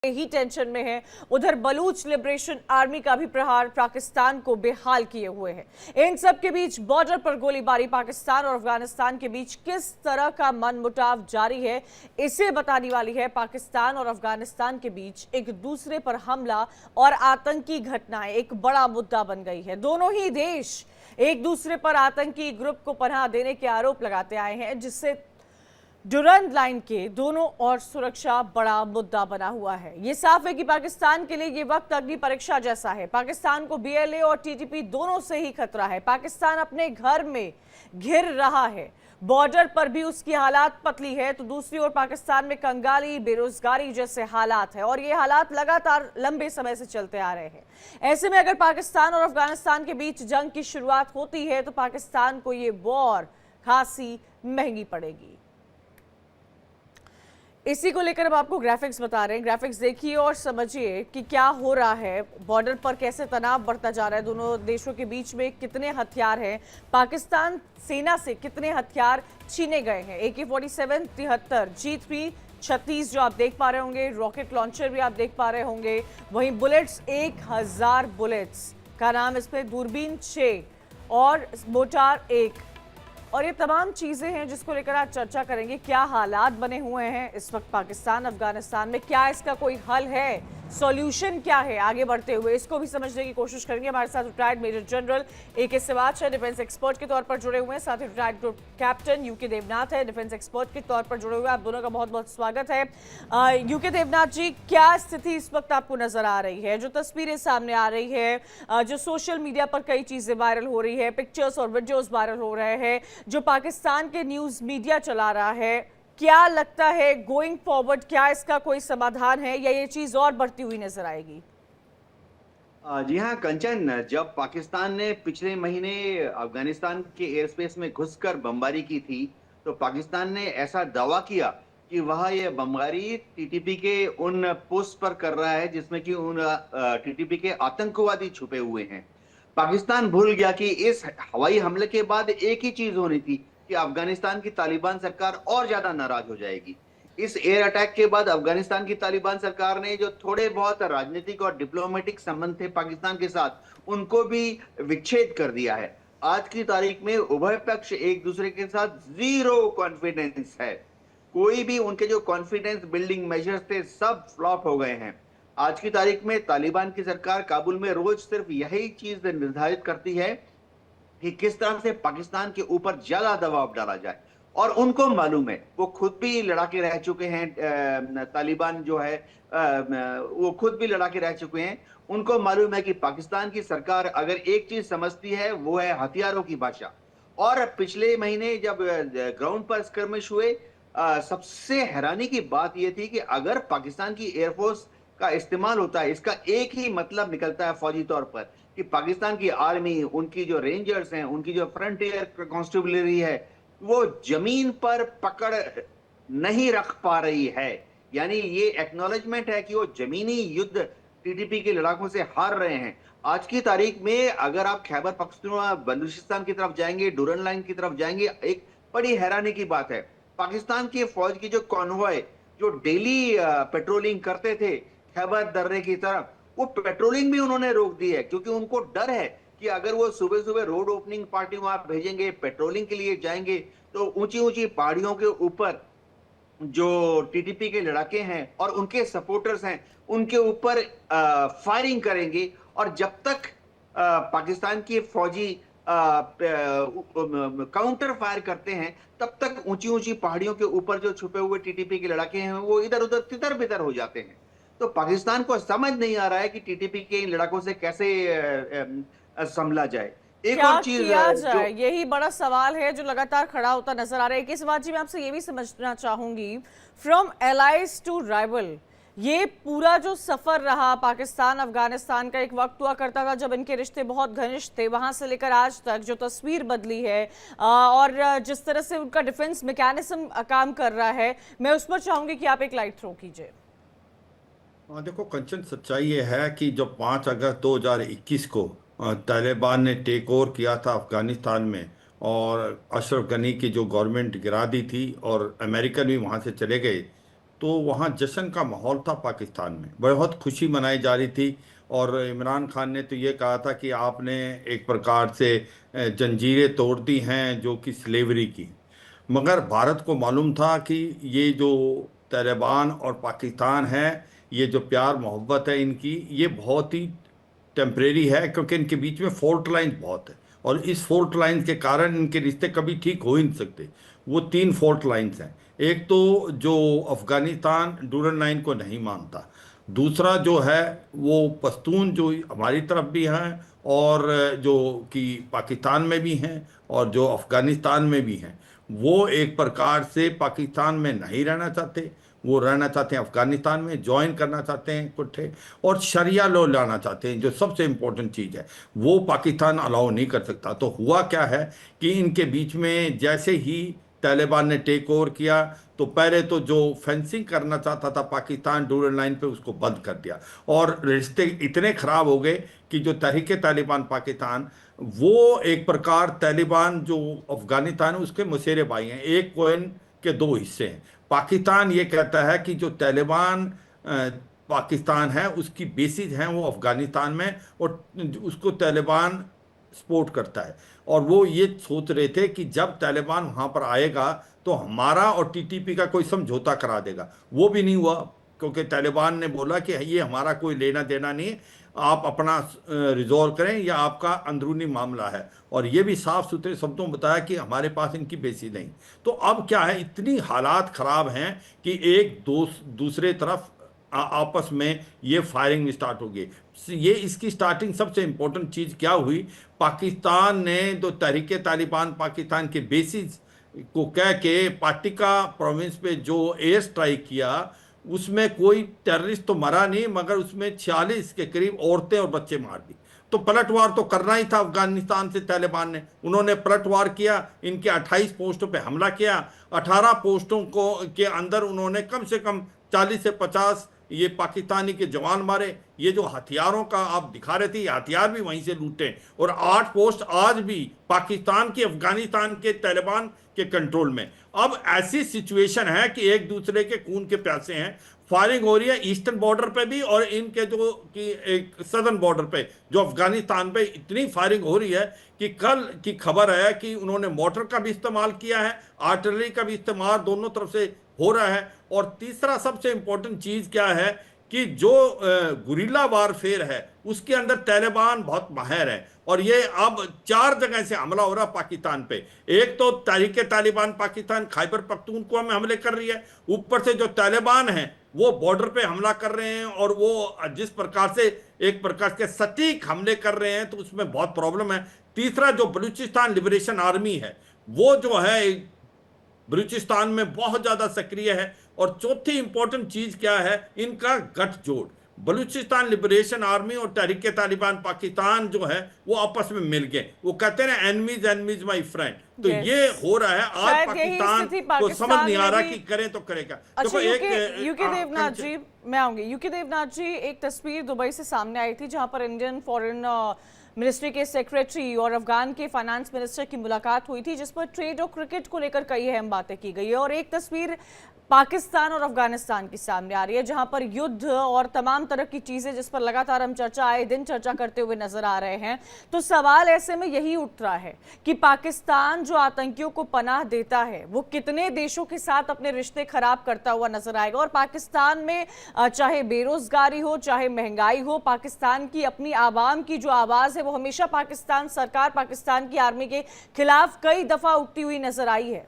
ही tension में है। उधर बलूच लिबरेशन आर्मी का भी प्रहार पाकिस्तान को बेहाल किए हुए है। इन सब के बीच बॉर्डर पर गोलीबारी पाकिस्तान और अफगानिस्तान के बीच किस तरह का मनमुटाव जारी है, इसे बताने वाली है पाकिस्तान और अफगानिस्तान के बीच एक दूसरे पर हमला और आतंकी घटनाएं एक बड़ा मुद्दा बन गई है। दोनों ही देश एक दूसरे पर आतंकी ग्रुप को पनाह देने के आरोप लगाते आए हैं, जिससे डुरंड लाइन के दोनों ओर सुरक्षा बड़ा मुद्दा बना हुआ है। ये साफ है कि पाकिस्तान के लिए ये वक्त अग्नि परीक्षा जैसा है। पाकिस्तान को बीएलए और टीटीपी दोनों से ही खतरा है। पाकिस्तान अपने घर में घिर रहा है, बॉर्डर पर भी उसकी हालात पतली है, तो दूसरी ओर पाकिस्तान में कंगाली, बेरोजगारी जैसे हालात है और ये हालात लगातार लंबे समय से चलते आ रहे हैं। ऐसे में अगर पाकिस्तान और अफगानिस्तान के बीच जंग की शुरुआत होती है तो पाकिस्तान को ये वॉर खासी महंगी पड़ेगी। इसी को लेकर हम आपको ग्राफिक्स बता रहे हैं। ग्राफिक्स देखिए और समझिए कि क्या हो रहा है, बॉर्डर पर कैसे तनाव बढ़ता जा रहा है, दोनों देशों के बीच में कितने हथियार हैं, पाकिस्तान सेना से कितने हथियार छीने गए हैं। AK-47 73, G3 36 जो आप देख पा रहे होंगे, रॉकेट लॉन्चर भी आप देख पा रहे होंगे, वहीं बुलेट्स 1000 बुलेट्स का नाम इसमें, दूरबीन 6 और मोटार 1 और ये तमाम चीजें हैं जिसको लेकर आज चर्चा करेंगे। क्या हालात बने हुए हैं इस वक्त पाकिस्तान अफगानिस्तान में, क्या इसका कोई हल है, सॉल्यूशन क्या है आगे बढ़ते हुए, इसको भी समझने की कोशिश करेंगे। हमारे साथ retired major general AK Siwach है, डिफेंस एक्सपर्ट के तौर पर जुड़े हुए हैं, साथ ही retired group captain UK Devnath है, डिफेंस एक्सपर्ट के तौर पर जुड़े हुए हैं। आप दोनों का बहुत बहुत स्वागत है। UK देवनाथ जी, क्या स्थिति इस वक्त आपको नजर आ रही है, जो तस्वीरें सामने आ रही है, जो सोशल मीडिया पर कई चीजें वायरल हो रही है, पिक्चर्स और वीडियोस वायरल हो रहे हैं, जो पाकिस्तान के न्यूज मीडिया चला रहा है, क्या लगता है गोइंग फॉरवर्ड, क्या इसका कोई समाधान है या ये चीज और बढ़ती हुई नजर आएगी? जी हाँ कंचन, जब पाकिस्तान ने पिछले महीने अफगानिस्तान के एयर स्पेस में घुसकर बमबारी की थी, तो पाकिस्तान ने ऐसा दावा किया कि वह ये बमबारी टीटीपी के उन पोस्ट पर कर रहा है जिसमें कि उन टीटीपी के आतंकवादी छुपे हुए हैं। पाकिस्तान भूल गया कि इस हवाई हमले के बाद एक ही चीज होनी थी कि अफगानिस्तान की तालिबान सरकार और ज्यादा नाराज हो जाएगी। इस एयर अटैक के बाद अफगानिस्तान की तालिबान सरकार ने जो थोड़े बहुत राजनीतिक और डिप्लोमेटिक संबंध थे पाकिस्तान के साथ, उनको भी विच्छेद कर दिया है। आज की तारीख में उभय पक्ष एक दूसरे के साथ जीरो कॉन्फिडेंस है। कोई भी उनके जो कॉन्फिडेंस बिल्डिंग मेजर्स थे सब फ्लॉप हो गए हैं। आज की तारीख में तालिबान की सरकार काबुल में रोज सिर्फ यही चीज निर्धारित करती है कि किस तरह से पाकिस्तान के ऊपर ज्यादा दबाव डाला जाए, और उनको मालूम है, वो खुद भी लड़ाके रह चुके हैं। तालिबान जो है वो खुद भी लड़ाके रह चुके हैं। उनको मालूम है कि पाकिस्तान की सरकार अगर एक चीज समझती है वो है हथियारों की भाषा। और पिछले महीने जब ग्राउंड पर स्कर्मिश हुए, सबसे हैरानी की बात यह थी कि अगर पाकिस्तान की एयरफोर्स का इस्तेमाल होता है, इसका एक ही मतलब निकलता है फौजी तौर पर कि पाकिस्तान की आर्मी, उनकी जो रेंजर्स हैं, उनकी जो फ्रंटियर कांस्टेबलरी है, वो जमीन पर पकड़ नहीं रख पा रही है। यानी ये एक्नॉलेजमेंट है कि वो जमीनी युद्ध टीटीपी के लड़ाकों से हार रहे हैं। आज की तारीख में अगर आप खैबर पख्तूनख्वा बलूचिस्तान की तरफ जाएंगे, डूरन लाइन की तरफ जाएंगे, एक बड़ी हैरानी की बात है, पाकिस्तान की फौज की जो कॉन्वॉय जो डेली पेट्रोलिंग करते थे खैबर दर्रे की तरफ, वो पेट्रोलिंग भी उन्होंने रोक दी है, क्योंकि उनको डर है कि अगर वो सुबह सुबह रोड ओपनिंग पार्टी वहां भेजेंगे, पेट्रोलिंग के लिए जाएंगे, तो ऊंची ऊंची पहाड़ियों के ऊपर जो टीटीपी के लड़ाके हैं और उनके सपोर्टर्स हैं, उनके ऊपर फायरिंग करेंगे। और जब तक पाकिस्तान की फौजी काउंटर फायर करते हैं, तब तक ऊंची ऊंची पहाड़ियों के ऊपर जो छुपे हुए टीटीपी के लड़ाके हैं वो इधर उधर तितर बितर हो जाते हैं। तो पाकिस्तान को समझ नहीं आ रहा है कि टीटीपी के इन लड़ाकों से कैसे संभला जाए। एक क्या और चीज किया जो जाए, यही बड़ा सवाल है जो लगातार खड़ा होता नजर आ रहा है। कि सवाल जी मैं आपसे ये भी समझना चाहूंगी, फ्रॉम एलाइज टू राइवल, ये पूरा जो सफर रहा पाकिस्तान अफगानिस्तान का, एक वक्त हुआ करता था जब इनके रिश्ते बहुत घनिष्ठ थे, वहां से लेकर आज तक जो तस्वीर बदली है और जिस तरह से उनका डिफेंस मैकेनिज्म काम कर रहा है, मैं उस पर चाहूंगी कि आप एक लाइट थ्रो कीजिए। हाँ देखो कंचन, सच्चाई ये है कि जब 5 अगस्त 2021 को तालिबान ने टेक ओवर किया था अफगानिस्तान में और अशरफ गनी की जो गवर्नमेंट गिरा दी थी और अमेरिकन भी वहाँ से चले गए, तो वहाँ जश्न का माहौल था पाकिस्तान में, बहुत खुशी मनाई जा रही थी। और इमरान खान ने तो ये कहा था कि आपने एक प्रकार से जंजीरें तोड़ दी हैं जो कि स्लेवरी की। मगर भारत को मालूम था कि ये जो तालिबान और पाकिस्तान है, ये जो प्यार मोहब्बत है इनकी, ये बहुत ही टेम्परेरी है, क्योंकि इनके बीच में फॉल्ट लाइंस बहुत है। और इस फॉल्ट लाइंस के कारण इनके रिश्ते कभी ठीक हो ही नहीं सकते। वो तीन फॉल्ट लाइंस हैं। एक तो जो अफगानिस्तान डूरन लाइन को नहीं मानता, दूसरा जो है वो पश्तून जो हमारी तरफ भी हैं और जो कि पाकिस्तान में भी हैं और जो अफगानिस्तान में भी हैं, वो एक प्रकार से पाकिस्तान में नहीं रहना चाहते। वो रहना चाहते हैं अफगानिस्तान में, ज्वाइन करना चाहते हैं इकट्ठे, और शरिया लॉ लाना चाहते हैं, जो सबसे इम्पोर्टेंट चीज़ है वो पाकिस्तान अलाउ नहीं कर सकता। तो हुआ क्या है कि इनके बीच में जैसे ही तालिबान ने टेक ओवर किया, तो पहले तो जो फेंसिंग करना चाहता था पाकिस्तान डूरन लाइन पे, उसको बंद कर दिया। और रिश्ते इतने ख़राब हो गए कि जो तहरीक तालिबान पाकिस्तान, वो एक प्रकार तालिबान जो अफगानिस्तान है उसके मसेरे भाई हैं, एक कोइन के दो हिस्से हैं। पाकिस्तान ये कहता है कि जो तालिबान पाकिस्तान है उसकी बेसिस हैं वो अफगानिस्तान में, और उसको तालिबान सपोर्ट करता है। और वो ये सोच रहे थे कि जब तालिबान वहाँ पर आएगा तो हमारा और टीटीपी का कोई समझौता करा देगा। वो भी नहीं हुआ, क्योंकि तालिबान ने बोला कि ये हमारा कोई लेना देना नहीं है, आप अपना रिजॉल्व करें, या आपका अंदरूनी मामला है। और ये भी साफ सुथरे शब्दों में बताया कि हमारे पास इनकी बेसी नहीं। तो अब क्या है, इतनी हालात ख़राब हैं कि एक दूसरे तरफ आपस में ये फायरिंग स्टार्ट हो गई। ये इसकी स्टार्टिंग सबसे इम्पोर्टेंट चीज़ क्या हुई, पाकिस्तान ने जो तहरीक तालिबान पाकिस्तान के बेसिस को कह के पाटिका प्रोविंस पे जो एयर स्ट्राइक किया, उसमें कोई टेररिस्ट तो मरा नहीं, मगर उसमें 46 के करीब औरतें और बच्चे मार दी। तो पलटवार तो करना ही था अफगानिस्तान से तालिबान ने। उन्होंने पलटवार किया, इनके 28 पोस्टों पे हमला किया। 18 पोस्टों को के अंदर उन्होंने कम से कम 40 से 50 ये पाकिस्तानी के जवान मारे। ये जो हथियारों का आप दिखा रहे थे, ये हथियार भी वहीं से लूटे। और 8 पोस्ट आज भी पाकिस्तान की अफगानिस्तान के तालिबान के कंट्रोल में। अब ऐसी सिचुएशन है कि एक दूसरे के खून के प्यासे हैं। फायरिंग हो रही है ईस्टर्न बॉर्डर पे भी, और इनके जो कि एक सदर्न बॉर्डर पे जो अफगानिस्तान पे इतनी फायरिंग हो रही है कि कल की खबर है कि उन्होंने मोटर का भी इस्तेमाल किया है, आर्टिलरी का भी इस्तेमाल दोनों तरफ से हो रहा है। और तीसरा सबसे इंपॉर्टेंट चीज़ क्या है कि जो गुरिल्ला वारफेयर है उसके अंदर तालिबान बहुत माहिर है। और ये अब 4 जगह से हमला हो रहा पाकिस्तान पे। एक तो तहरीक तालिबान पाकिस्तान खैबर पख्तूनख्वा में हमले कर रही है, ऊपर से जो तालिबान है वो बॉर्डर पे हमला कर रहे हैं। और वो जिस प्रकार से एक प्रकार के सटीक हमले कर रहे हैं, तो उसमें बहुत प्रॉब्लम है। तीसरा जो बलूचिस्तान लिबरेशन आर्मी है, वो जो है बलूचिस्तान में बहुत ज़्यादा सक्रिय है। और चौथी इंपॉर्टेंट चीज़ क्या है, इनका गठजोड़। बलूचिस्तान लिबरेशन आर्मी और तहरीक तालिबान पाकिस्तान जो है वो आपस में मिल गए। वो कहते हैं एनमीज एनमीज माय फ्रेंड। तो ये हो रहा है आज पाकिस्तान को समझ नहीं आ रहा कि करें तो करेगा। अच्छा, यूके देवनाथ जी, मैं आऊंगी। यूके देवनाथ जी, एक तस्वीर दुबई से सामने आई थी जहां पर इंडियन फॉरेन मिनिस्ट्री के सेक्रेटरी और अफगान के फाइनेंस मिनिस्टर की मुलाकात हुई थी, जिस पर ट्रेड और क्रिकेट को लेकर कई अहम बातें की गई है। और एक तस्वीर पाकिस्तान और अफगानिस्तान की सामने आ रही है जहां पर युद्ध और तमाम तरह की चीजें जिस पर लगातार हम आए दिन चर्चा करते हुए नजर आ रहे हैं। तो सवाल ऐसे में यही उठ रहा है कि पाकिस्तान जो आतंकियों को पनाह देता है वो कितने देशों के साथ अपने रिश्ते खराब करता हुआ नजर आएगा। और पाकिस्तान में चाहे बेरोजगारी हो, चाहे महंगाई हो, पाकिस्तान की अपनी आवाम की जो आवाज है वो हमेशा पाकिस्तान सरकार, पाकिस्तान की आर्मी के खिलाफ कई दफा उठती हुई नजर आई है।